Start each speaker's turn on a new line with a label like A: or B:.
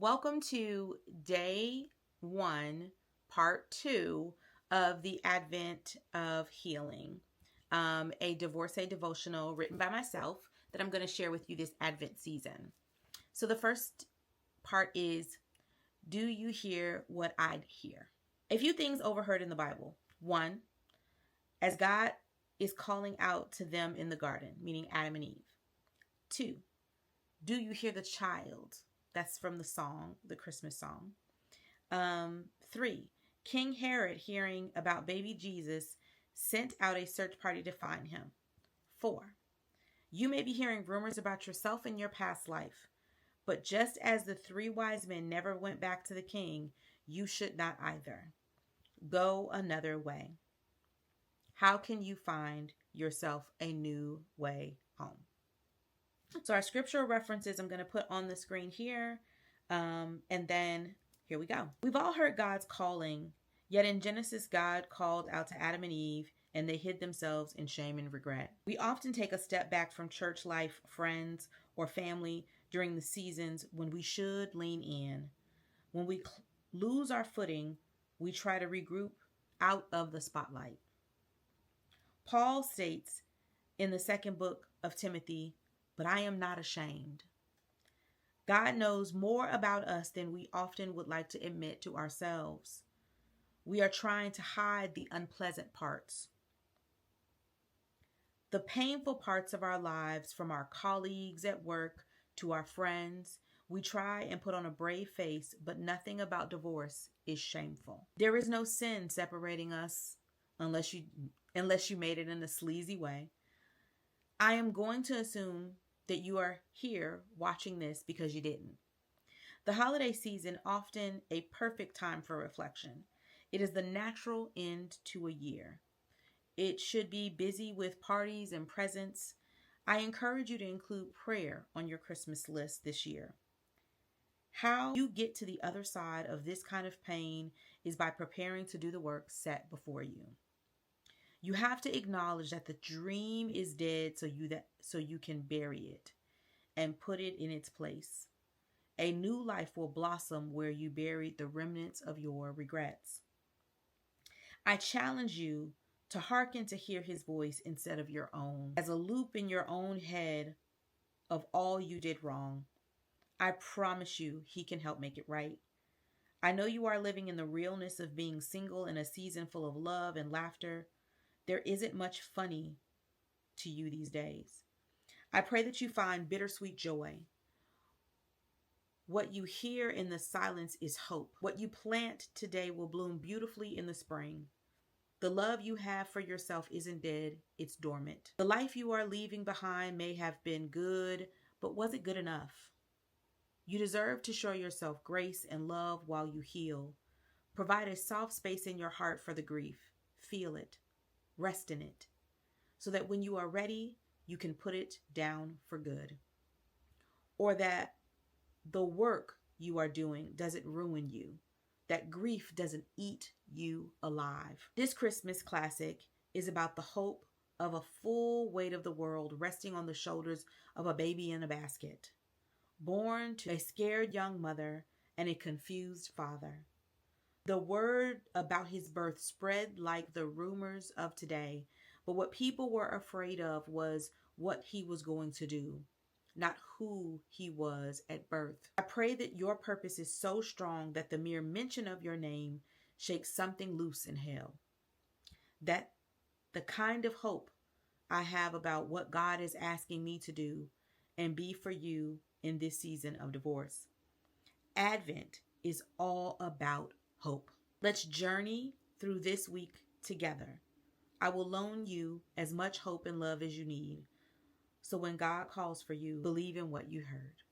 A: Welcome to day one, part two of the Advent of Healing, a divorcee devotional written by myself that I'm going to share with you this Advent season. So, the first part is, do you hear what I'd hear? A few things overheard in the Bible. One, as God is calling out to them in the garden, meaning Adam and Eve. Two, do you hear the child? That's from the song, the Christmas song. 3, King Herod, hearing about baby Jesus, sent out a search party to find him. 4, you may be hearing rumors about yourself and your past life, but just as the 3 wise men never went back to the king, you should not either. Go another way. How can you find yourself a new way home? So our scriptural references I'm going to put on the screen here. And then here we go. We've all heard God's calling, yet in Genesis, God called out to Adam and Eve, and they hid themselves in shame and regret. We often take a step back from church life, friends, or family during the seasons when we should lean in. When we lose our footing, we try to regroup out of the spotlight. Paul states in the second book of Timothy, "But I am not ashamed." God knows more about us than we often would like to admit to ourselves. We are trying to hide the unpleasant parts, the painful parts of our lives, from our colleagues at work to our friends. We try and put on a brave face, but nothing about divorce is shameful. There is no sin separating us unless you made it in a sleazy way. I am going to assume that you are here watching this because you didn't. The holiday season, often a perfect time for reflection. It is the natural end to a year. It should be busy with parties and presents. I encourage you to include prayer on your Christmas list this year. How you get to the other side of this kind of pain is by preparing to do the work set before you. You have to acknowledge that the dream is dead so you can bury it and put it in its place. A new life will blossom where you buried the remnants of your regrets. I challenge you to hearken to hear his voice instead of your own, as a loop in your own head of all you did wrong. I promise you he can help make it right. I know you are living in the realness of being single in a season full of love and laughter. There isn't much funny to you these days. I pray that you find bittersweet joy. What you hear in the silence is hope. What you plant today will bloom beautifully in the spring. The love you have for yourself isn't dead, it's dormant. The life you are leaving behind may have been good, but was it good enough? You deserve to show yourself grace and love while you heal. Provide a soft space in your heart for the grief. Feel it. Rest in it. So that when you are ready, you can put it down for good. Or that the work you are doing doesn't ruin you. That grief doesn't eat you alive. This Christmas classic is about the hope of a full weight of the world resting on the shoulders of a baby in a basket, born to a scared young mother and a confused father. The word about his birth spread like the rumors of today, but what people were afraid of was what he was going to do, not who he was at birth. I pray that your purpose is so strong that the mere mention of your name shakes something loose in hell. That the kind of hope I have about what God is asking me to do and be for you in this season of divorce. Advent is all about hope. Let's journey through this week together. I will loan you as much hope and love as you need. So when God calls for you, believe in what you heard.